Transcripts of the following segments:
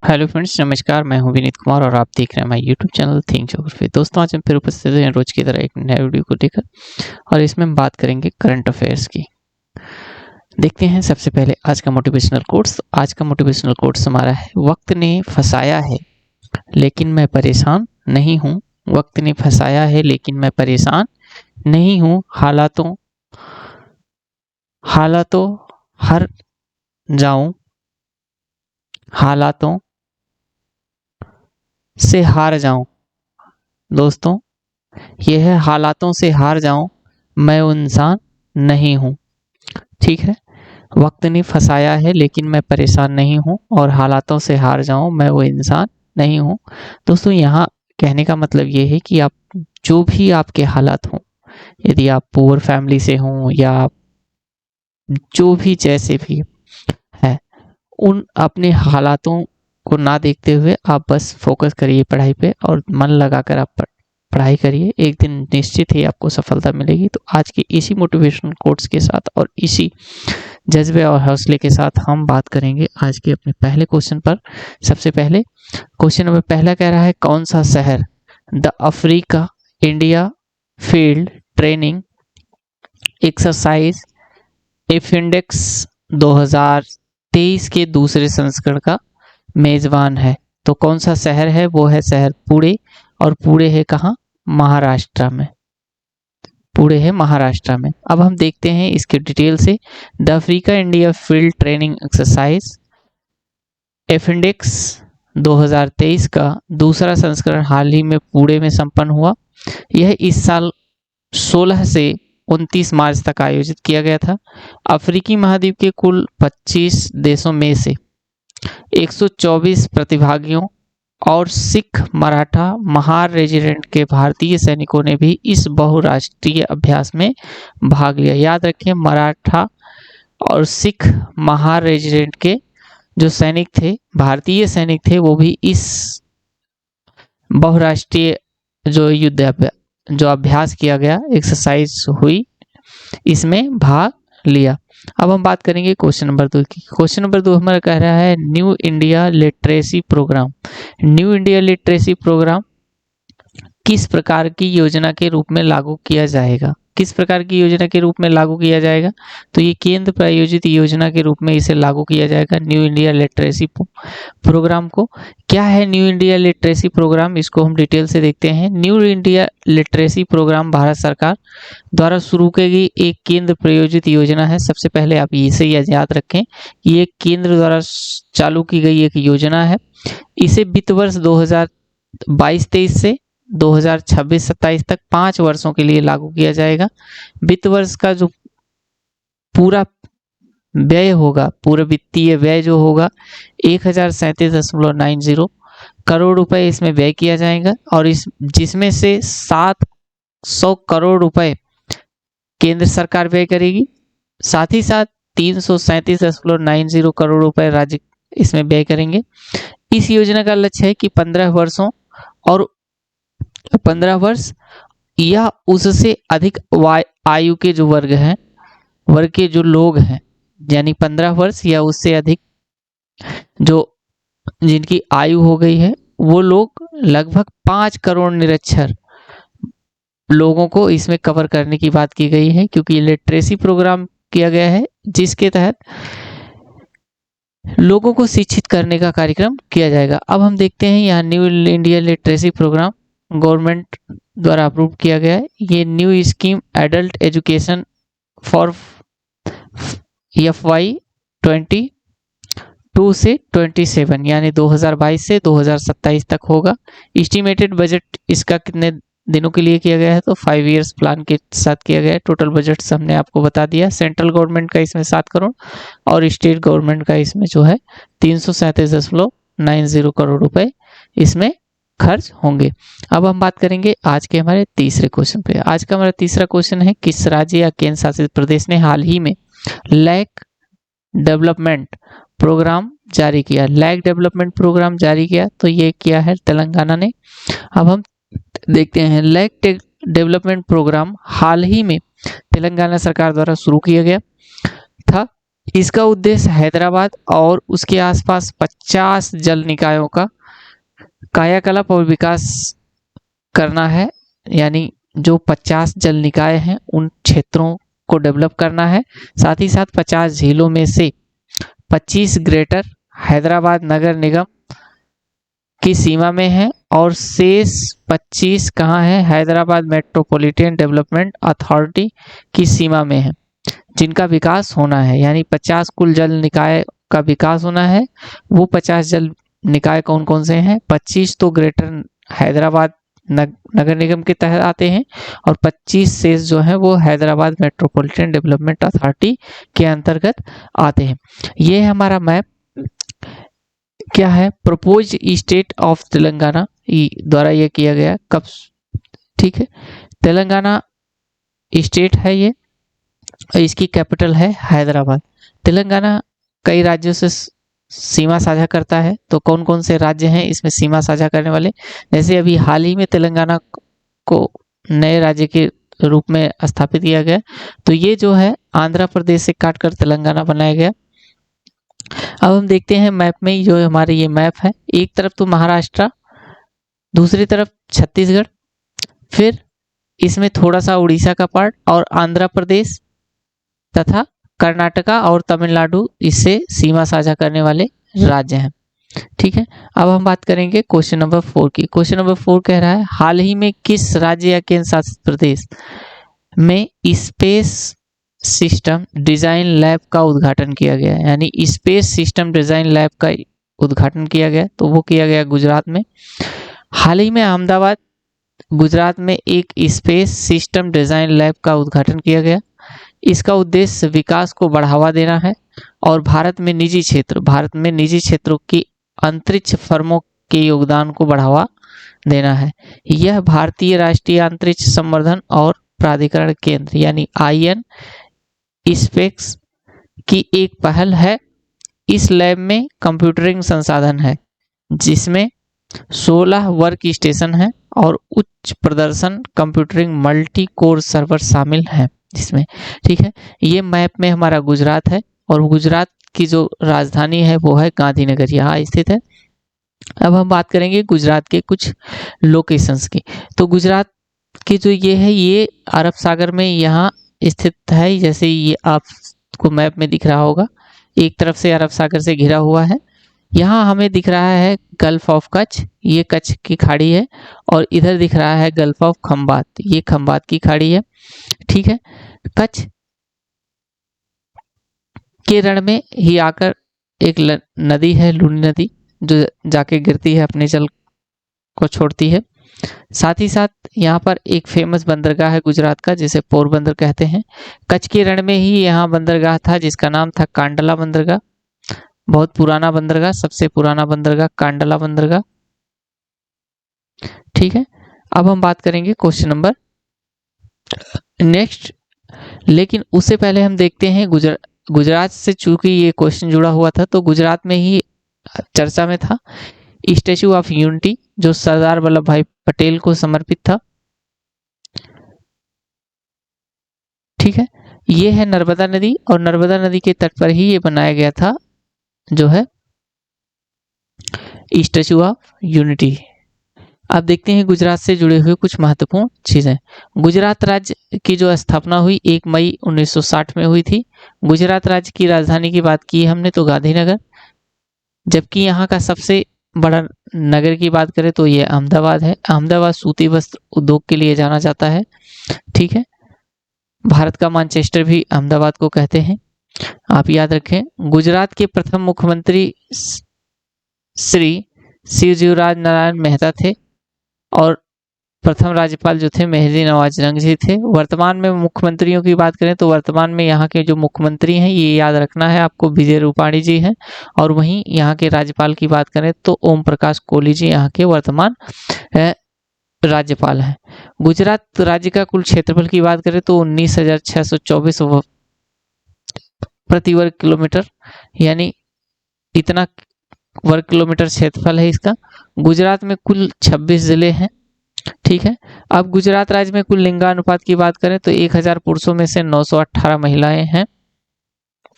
Hello friends, नमस्कार। मैं हूं विनीत कुमार और आप देख रहे हैं हमारे यूट्यूब चैनल थिंक ज्योग्राफी। दोस्तों, आज हम फिर उपस्थित हैं रोज की तरह एक नए वीडियो को लेकर और इसमें हम बात करेंगे करंट अफेयर्स की। देखते हैं सबसे पहले आज का मोटिवेशनल कोट्स। आज का मोटिवेशनल कोट्स हमारा है, वक्त ने फंसाया है लेकिन मैं परेशान नहीं हूँ। वक्त ने फंसाया है लेकिन मैं परेशान नहीं हूँ। हालातों हर जाऊं, हालातों से हार जाऊं। दोस्तों, यह है हालातों से हार जाऊं, मैं वो इंसान नहीं हूं। ठीक है, वक्त ने फंसाया है लेकिन मैं परेशान नहीं हूं और हालातों से हार जाऊं, मैं वो इंसान नहीं हूं। दोस्तों, यहाँ कहने का मतलब ये है कि आप जो भी आपके हालात हों, यदि आप पुअर फैमिली से हों या आप जो भी जैसे भी है, उन अपने हालातों को ना देखते हुए आप बस फोकस करिए पढ़ाई पे और मन लगाकर आप पढ़ाई करिए। एक दिन निश्चित ही आपको सफलता मिलेगी। तो आज के इसी मोटिवेशनल कोट्स के साथ और इसी जज्बे और हौसले के साथ हम बात करेंगे आज के अपने पहले क्वेश्चन पर। सबसे पहले क्वेश्चन नंबर पहला कह रहा है, कौन सा शहर the Africa India field training exercise AFINDEX 2023 के दूसरे संस्करण का मेजबान है? तो कौन सा शहर है? वो है शहर पुणे, और पुणे है कहाँ? महाराष्ट्र में। पुणे है महाराष्ट्र में। अब हम देखते हैं इसके डिटेल से। The Africa India field training exercise AFINDEX 2023 का दूसरा संस्करण हाल ही में पुणे में संपन्न हुआ। यह इस साल 16 से 29 मार्च तक आयोजित किया गया था। अफ्रीकी महाद्वीप के कुल 25 देशों में से 124 प्रतिभागियों और सिख मराठा महार रेजिमेंट के भारतीय सैनिकों ने भी इस बहुराष्ट्रीय अभ्यास में भाग लिया। याद रखें, मराठा और सिख महार रेजिमेंट के जो सैनिक थे, भारतीय सैनिक थे, वो भी इस बहुराष्ट्रीय जो अभ्यास किया गया, एक्सरसाइज हुई, इसमें भाग लिया। अब हम बात करेंगे क्वेश्चन नंबर 2 की। क्वेश्चन नंबर 2 हमारा कह रहा है, new India literacy program. New India literacy program किस प्रकार की योजना के रूप में लागू किया जाएगा? किस प्रकार की योजना के रूप में लागू किया जाएगा? तो ये केंद्र प्रायोजित योजना के रूप में इसे लागू किया जाएगा, न्यू इंडिया लिटरेसी प्रोग्राम को। क्या है न्यू इंडिया लिटरेसी प्रोग्राम? इसको हम डिटेल से देखते हैं। New India literacy program Bharat सरकार द्वारा शुरू की गई एक केंद्र प्रायोजित योजना है। सबसे पहले आप इसे याद रखें, ये केंद्र द्वारा चालू की गई एक योजना है। इसे वित्त वर्ष 2022-23 से 2026-27 तक 5 वर्षों के लिए लागू किया जाएगा। वित्त वर्ष का जो पूरा व्यय होगा, पूरा वित्तीय व्यय जो होगा 1037.90 करोड़ रुपए इसमें व्यय किया जाएगा, और जिसमें से 700 करोड़ रुपए केंद्र सरकार व्यय करेगी। साथ ही साथ 337.90 करोड़ रुपए राज्य इसमें व्यय करेंगे। इस योजना का लक्ष्य है कि 15 वर्ष या उससे अधिक आयु के जो वर्ग के जो लोग हैं, यानी 15 वर्ष या उससे अधिक जो जिनकी आयु हो गई है, वो लोग लगभग 5 करोड़ निरक्षर लोगों को इसमें कवर करने की बात की गई है, क्योंकि लिटरेसी प्रोग्राम किया गया है जिसके तहत लोगों को शिक्षित करने का कार्यक्रम किया जाएगा। अब हम देखते हैं यहाँ new India literacy program government द्वारा अप्रूव किया गया है। ये new scheme adult education for FY 22 से 27 यानी 2022 से 2027 तक होगा। एस्टिमेटेड बजट इसका कितने दिनों के लिए किया गया है? तो 5 इयर्स प्लान के साथ किया गया है। टोटल बजट हमने आपको बता दिया। सेंट्रल गवर्नमेंट का इसमें 7 करोड़ और स्टेट गवर्नमेंट का इसमें जो है 337.90 करोड़ रुपए इसमें खर्च होंगे। अब हम बात करेंगे आज के हमारे तीसरे क्वेश्चन पे। आज का हमारा तीसरा क्वेश्चन है, किस राज्य या केंद्र शासित प्रदेश ने हाल ही में लैक डेवलपमेंट प्रोग्राम जारी किया? लैक डेवलपमेंट प्रोग्राम जारी किया, तो ये किया है तेलंगाना ने। अब हम देखते हैं, लैक डेवलपमेंट प्रोग्राम हाल ही में तेलंगाना सरकार द्वारा शुरू किया गया था। इसका उद्देश्य हैदराबाद और उसके आसपास 50 जल निकायों का कायाकल्प और विकास करना है। यानी जो 50 जल निकाय हैं उन क्षेत्रों को डेवलप करना है। साथ ही साथ 50 झीलों में से 25 ग्रेटर हैदराबाद नगर निगम की सीमा में है और शेष 25 कहाँ है, हैदराबाद मेट्रोपॉलिटन डेवलपमेंट अथॉरिटी की सीमा में है, जिनका विकास होना है। यानी 50 कुल जल निकाय का विकास होना है। वो 50 जल निकाय कौन कौन से हैं? 25 तो ग्रेटर हैदराबाद नगर निगम के तहत आते हैं और 25 शेष जो है वो हैदराबाद मेट्रोपॉलिटन डेवलपमेंट अथॉरिटी के अंतर्गत आते हैं। ये है हमारा मैप। क्या है? प्रपोज स्टेट ऑफ तेलंगाना द्वारा ये किया गया कब? ठीक है, तेलंगाना स्टेट है ये, इसकी कैपिटल है हैदराबाद। तेलंगाना कई राज्यों से सीमा साझा करता है। तो कौन कौन से राज्य हैं इसमें सीमा साझा करने वाले? जैसे अभी हाल ही में तेलंगाना को नए राज्य के रूप में स्थापित किया गया, तो ये जो है आंध्र प्रदेश से काटकर तेलंगाना बनाया गया। अब हम देखते हैं मैप में, जो हमारे ये मैप है, एक तरफ तो महाराष्ट्र, दूसरी तरफ छत्तीसगढ़, फिर इसमें थोड़ा सा उड़ीसा का पार्ट और आंध्र प्रदेश तथा कर्नाटका और तमिलनाडु इससे सीमा साझा करने वाले राज्य हैं। ठीक है, अब हम बात करेंगे क्वेश्चन नंबर 4 की। क्वेश्चन नंबर 4 कह रहा है, हाल ही में किस राज्य या केंद्र शासित प्रदेश में स्पेस सिस्टम डिजाइन लैब का उद्घाटन किया गया? यानी स्पेस सिस्टम डिजाइन लैब का उद्घाटन किया गया, तो वो किया गया गुजरात में। हाल ही में अहमदाबाद गुजरात में एक स्पेस सिस्टम डिजाइन लैब का उद्घाटन किया गया। इसका उद्देश्य विकास को बढ़ावा देना है और भारत में निजी क्षेत्रों की अंतरिक्ष फर्मों के योगदान को बढ़ावा देना है। यह भारतीय राष्ट्रीय अंतरिक्ष संवर्धन और प्राधिकरण केंद्र यानी IN स्पेस की एक पहल है। इस लैब में कंप्यूटरिंग संसाधन है, जिसमें 16 वर्क स्टेशन है और उच्च प्रदर्शन कंप्यूटरिंग मल्टी कोर सर्वर शामिल है जिसमें। ठीक है, ये मैप में हमारा गुजरात है और गुजरात की जो राजधानी है वो है गांधीनगर, यहाँ स्थित है। अब हम बात करेंगे गुजरात के कुछ लोकेशंस की। तो गुजरात की जो ये है, ये अरब सागर में यहाँ स्थित है। जैसे ये आपको मैप में दिख रहा होगा, एक तरफ से अरब सागर से घिरा हुआ है। यहाँ हमें दिख रहा है गल्फ ऑफ कच्छ, ये कच्छ की खाड़ी है, और इधर दिख रहा है गल्फ ऑफ खंबात, ये खंबात की खाड़ी है। ठीक है, कच्छ के रण में ही आकर एक नदी है, लूनी नदी, जो जाके गिरती है, अपने जल को छोड़ती है। साथ ही साथ यहाँ पर एक फेमस बंदरगाह है गुजरात का, जिसे पोरबंदर कहते हैं। कच्छ के रण में ही यहाँ बंदरगाह था जिसका नाम था कांडला बंदरगाह। बहुत पुराना बंदरगाह, सबसे पुराना बंदरगाह कांडला बंदरगाह। ठीक है, अब हम बात करेंगे क्वेश्चन नंबर नेक्स्ट। लेकिन उससे पहले हम देखते हैं गुजरात से, चूंकि ये क्वेश्चन जुड़ा हुआ था तो गुजरात में ही चर्चा में था स्टैचू ऑफ यूनिटी, जो सरदार वल्लभ भाई पटेल को समर्पित था। ठीक है, ये है नर्मदा नदी और नर्मदा नदी के तट पर ही ये बनाया गया था, जो है स्टैचू ऑफ यूनिटी। अब देखते हैं गुजरात से जुड़े हुए कुछ महत्वपूर्ण चीजें। गुजरात राज्य की जो स्थापना हुई 1 मई 1960 में हुई थी। गुजरात राज्य की राजधानी की बात की हमने तो गांधीनगर, जबकि यहाँ का सबसे बड़ा नगर की बात करें तो ये अहमदाबाद है। अहमदाबाद सूती वस्त्र उद्योग के लिए जाना जाता है। ठीक है, भारत का मैनचेस्टर भी अहमदाबाद को कहते हैं, आप याद रखें। गुजरात के प्रथम मुख्यमंत्री श्री शिवजीराज नारायण मेहता थे और प्रथम राज्यपाल जो थे मेहदी नवाज जंग जी थे। वर्तमान में मुख्यमंत्रियों की बात करें तो वर्तमान में यहाँ के जो मुख्यमंत्री हैं, ये याद रखना है आपको, विजय रूपाणी जी हैं। और वहीं यहाँ के राज्यपाल की बात करें तो ओम प्रकाश कोहली जी यहाँ के वर्तमान राज्यपाल हैं। गुजरात राज्य का कुल क्षेत्रफल की बात करें तो 19,624 प्रति वर्ग किलोमीटर, यानी इतना वर्ग किलोमीटर क्षेत्रफल है इसका। गुजरात में कुल 26 जिले हैं। ठीक है, अब गुजरात राज्य में कुल लिंगानुपात की बात करें तो 1000 पुरुषों में से 918 महिलाएं हैं।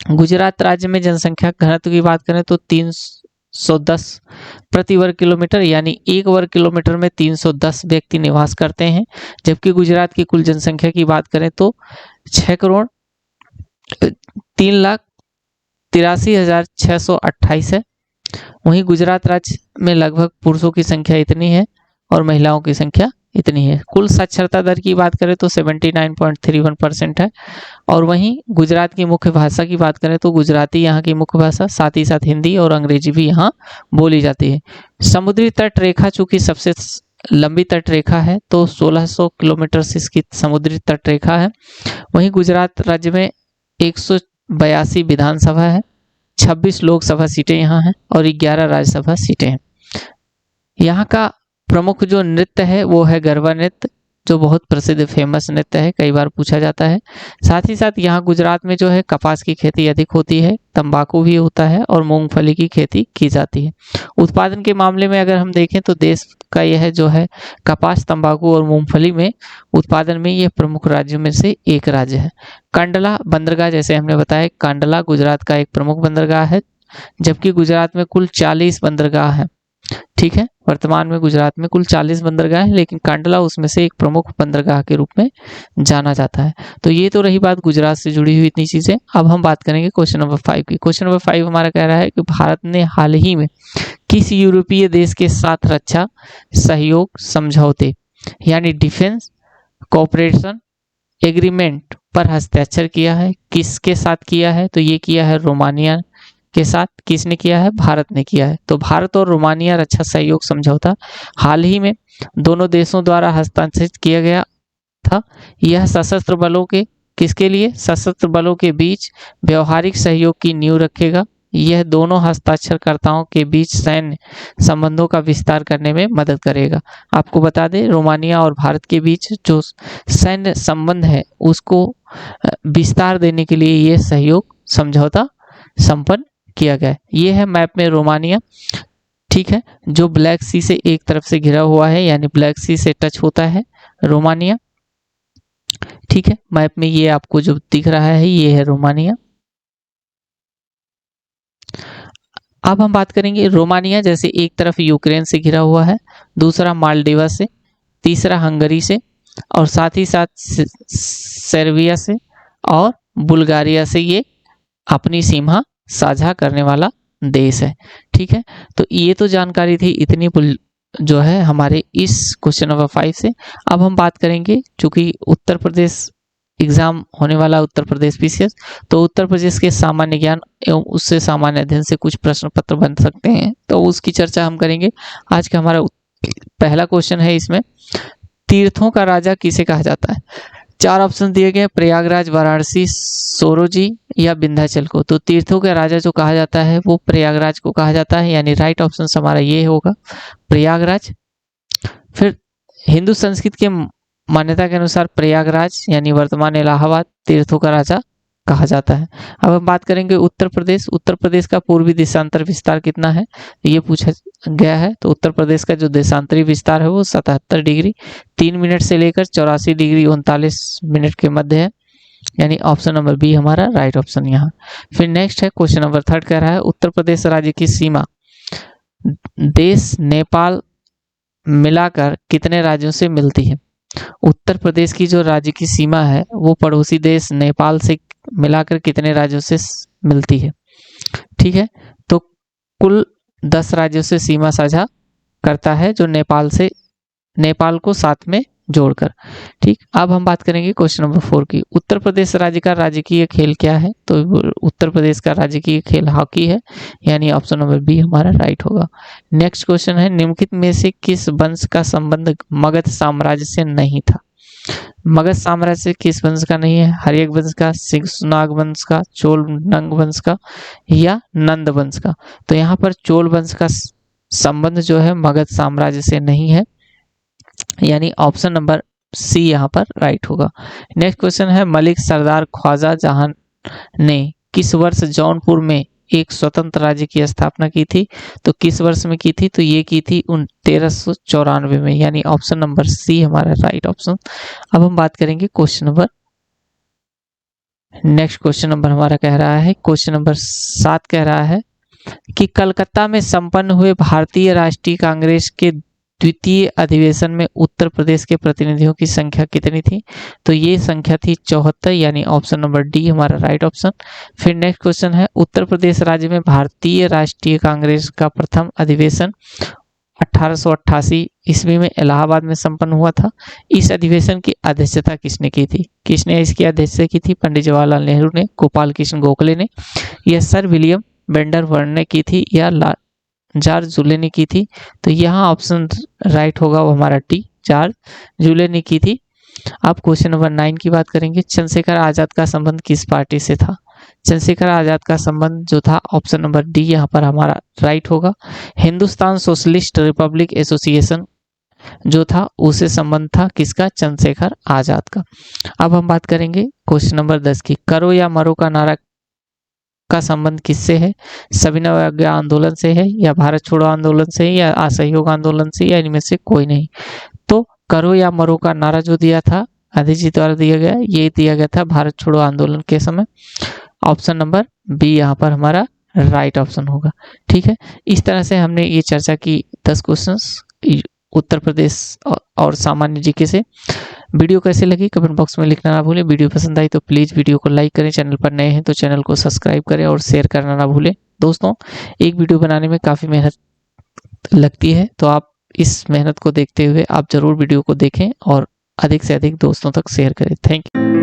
गुजरात राज्य में जनसंख्या घनत्व की बात करें तो 310 प्रति वर्ग किलोमीटर, यानी 1 वर्ग किलोमीटर में 310 व्यक्ति निवास करते हैं। जबकि गुजरात की कुल जनसंख्या की बात करें तो 6,03,83,628 है। वहीं गुजरात राज्य में लगभग पुरुषों की संख्या इतनी है और महिलाओं की संख्या इतनी है। कुल साक्षरता दर की बात करें तो 79.31% है। और वहीं गुजरात की मुख्य भाषा की बात करें तो गुजराती यहाँ की मुख्य भाषा, साथ ही साथ हिंदी और अंग्रेजी भी यहाँ बोली जाती है। समुद्री तट रेखा चूंकि सबसे लंबी तट रेखा है तो 1600 किलोमीटर से इसकी समुद्री तट रेखा है। वहीं गुजरात राज्य में 182 विधानसभा है, 26 लोकसभा सीटें यहाँ हैं और 11 राज्यसभा सीटें हैं। यहाँ का प्रमुख जो नृत्य है वो है गरबा नृत्य, जो बहुत प्रसिद्ध फेमस नृत्य है, कई बार पूछा जाता है। साथ ही साथ यहाँ गुजरात में जो है कपास की खेती अधिक होती है, तंबाकू भी होता है और मूंगफली की खेती की जाती है। उत्पादन के मामले में अगर हम देखें तो देश का यह जो है कपास, तंबाकू और मूंगफली में उत्पादन में यह प्रमुख राज्यों में से एक राज्य है। कांडला बंदरगाह, जैसे हमने बताया, कांडला गुजरात का एक प्रमुख बंदरगाह है, जबकि गुजरात में कुल 40 बंदरगाह है। ठीक है, वर्तमान में गुजरात में कुल 40 बंदरगाह है, लेकिन कांडला उसमें से एक प्रमुख बंदरगाह के रूप में जाना जाता है। तो ये तो रही बात गुजरात से जुड़ी हुई इतनी चीजें। अब हम बात करेंगे क्वेश्चन नंबर 5 की। क्वेश्चन नंबर 5 हमारा कह रहा है कि भारत ने हाल ही में किस यूरोपीय देश के साथ रक्षा सहयोग समझौते यानी डिफेंस कोऑपरेशन एग्रीमेंट पर हस्ताक्षर किया है? किसके साथ किया है? तो ये किया है रोमानिया के साथ। किसने किया है? भारत ने किया है। तो भारत और रोमानिया रक्षा सहयोग समझौता हाल ही में दोनों देशों द्वारा हस्ताक्षरित किया गया था। यह सशस्त्र बलों के किसके लिए? सशस्त्र बलों के बीच व्यवहारिक सहयोग की नींव रखेगा। यह दोनों हस्ताक्षरकर्ताओं के बीच सैन्य संबंधों का विस्तार करने में मदद करेगा। आपको बता दें, रोमानिया और भारत के बीच जो सैन्य संबंध है उसको विस्तार देने के लिए यह सहयोग समझौता संपन्न किया गया है। ये है मैप में रोमानिया, ठीक है, जो ब्लैक सी से एक तरफ से घिरा हुआ है, यानी ब्लैक सी से टच होता है रोमानिया। ठीक है, मैप में ये आपको जो दिख रहा है ये है रोमानिया। अब हम बात करेंगे रोमानिया जैसे एक तरफ यूक्रेन से घिरा हुआ है, दूसरा मालदीवा से, तीसरा हंगरी से और साथ ही साथ सर्बिया से और बुल्गारिया से ये अपनी सीमा साझा करने वाला देश है। ठीक है, तो ये तो जानकारी थी इतनी जो है हमारे इस क्वेश्चन नंबर 5 से। अब हम बात करेंगे, चूंकि उत्तर प्रदेश एग्जाम होने वाला, उत्तर प्रदेश पीसीएस, तो उत्तर प्रदेश के सामान्य ज्ञान एवं उससे सामान्य अध्ययन से कुछ प्रश्न पत्र बन सकते हैं, तो उसकी चर्चा हम करेंगे। आज का हमारा पहला क्वेश्चन है, इसमें तीर्थों का राजा किसे कहा जाता है? 4 ऑप्शन दिए गए, प्रयागराज, वाराणसी, सोरोजी या विंध्याचल को। तो तीर्थों का राजा जो कहा जाता है वो प्रयागराज को कहा जाता है, यानी राइट ऑप्शन हमारा ये होगा, प्रयागराज। फिर हिंदू संस्कृत के मान्यता के अनुसार प्रयागराज यानी वर्तमान इलाहाबाद तीर्थों का राजा कहा जाता है। अब हम बात करेंगे उत्तर प्रदेश। उत्तर प्रदेश का पूर्वी देशांतर विस्तार कितना है ये पूछा गया है। तो उत्तर प्रदेश का जो देशांतरी विस्तार है वो 77 डिग्री 3 मिनट से लेकर 84 डिग्री 39 मिनट के मध्य है, यानी ऑप्शन नंबर बी हमारा राइट ऑप्शन यहाँ। फिर नेक्स्ट है क्वेश्चन नंबर 3 कह रहा है उत्तर प्रदेश राज्य की सीमा देश नेपाल मिलाकर कितने राज्यों से मिलती है? उत्तर प्रदेश की जो राज्य की सीमा है वो पड़ोसी देश नेपाल से मिलाकर कितने राज्यों से मिलती है? ठीक है, तो कुल 10 राज्यों से सीमा साझा करता है, जो नेपाल को साथ में जोड़कर। ठीक, अब हम बात करेंगे क्वेश्चन नंबर 4 की। उत्तर प्रदेश राज्य का राजकीय खेल क्या है? तो उत्तर प्रदेश का राजकीय खेल हॉकी है, यानी ऑप्शन नंबर बी हमारा राइट होगा। नेक्स्ट क्वेश्चन है निम्नलिखित में से किस वंश का संबंध मगध साम्राज्य से नहीं था? मगध साम्राज्य से किस वंश का नहीं है? हर्यक वंश का, शिशुनाग वंश का, चोल नंग वंश का या नंद वंश का? तो यहाँ पर चोल वंश का संबंध जो है मगध साम्राज्य से नहीं है, यानी ऑप्शन नंबर सी यहाँ पर राइट होगा। नेक्स्ट क्वेश्चन है मलिक सरदार ख्वाजा जहां ने किस वर्ष जौनपुर में एक स्वतंत्र राज्य की स्थापना की थी? तो किस वर्ष में की थी? तो ये की थी 1394 में, यानी ऑप्शन नंबर सी हमारा राइट ऑप्शन। अब हम बात करेंगे question number next question number हमारा कह रहा है, क्वेश्चन नंबर 7 कह रहा है कि कलकत्ता में संपन्न हुए भारतीय राष्ट्रीय कांग्रेस के द्वितीय अधिवेशन में उत्तर प्रदेश के प्रतिनिधियों की संख्या कितनी थी? तो ये संख्या थी 74, यानी ऑप्शन नंबर डी हमारा राइट ऑप्शन। फिर नेक्स्ट क्वेश्चन है, उत्तर प्रदेश राज्य में भारतीय राष्ट्रीय कांग्रेस का प्रथम अधिवेशन 1888 ईस्वी में इलाहाबाद में संपन्न हुआ था। इस अधिवेशन की अध्यक्षता किसने की थी? किसने इसकी अध्यक्षता की थी? पंडित जवाहरलाल नेहरू ने, गोपाल कृष्ण गोखले ने, या सर विलियम वेंडरबर्न ने की थी, या जॉर्ज जूले ने की थी? तो यहाँ ऑप्शन राइट होगा वो हमारा टी, जॉर्ज जूले ने की थी। अब क्वेश्चन नंबर 9 की बात करेंगे, चंद्रशेखर आजाद का संबंध किस पार्टी से था? चंद्रशेखर आजाद का संबंध जो था ऑप्शन नंबर डी यहाँ पर हमारा राइट होगा, हिंदुस्तान सोशलिस्ट रिपब्लिक एसोसिएशन जो था उसे संबंध था किसका? चंद्रशेखर आजाद का। अब हम बात करेंगे क्वेश्चन नंबर 10 की, करो या मरो का नारा का संबंध किससे है? सविनय अवज्ञा आंदोलन से है, या भारत छोड़ो आंदोलन से है, या असहयोग आंदोलन से, या इनमें से कोई नहीं। तो करो या मरो का नारा जो दिया था गांधी जी द्वारा दिया गया, ये दिया गया था भारत छोड़ो आंदोलन के समय। ऑप्शन नंबर बी यहाँ पर हमारा राइट ऑप्शन होगा। ठीक है, इस तरह से हमने ये चर्चा की 10 क्वेश्चंस उत्तर प्रदेश और सामान्य जीके से। वीडियो कैसे लगी कमेंट बॉक्स में लिखना ना भूलें। वीडियो पसंद आई तो प्लीज़ वीडियो को लाइक करें, चैनल पर नए हैं तो चैनल को सब्सक्राइब करें और शेयर करना ना भूलें। दोस्तों, एक वीडियो बनाने में काफ़ी मेहनत लगती है, तो आप इस मेहनत को देखते हुए आप ज़रूर वीडियो को देखें और अधिक से अधिक दोस्तों तक शेयर करें। Thank you.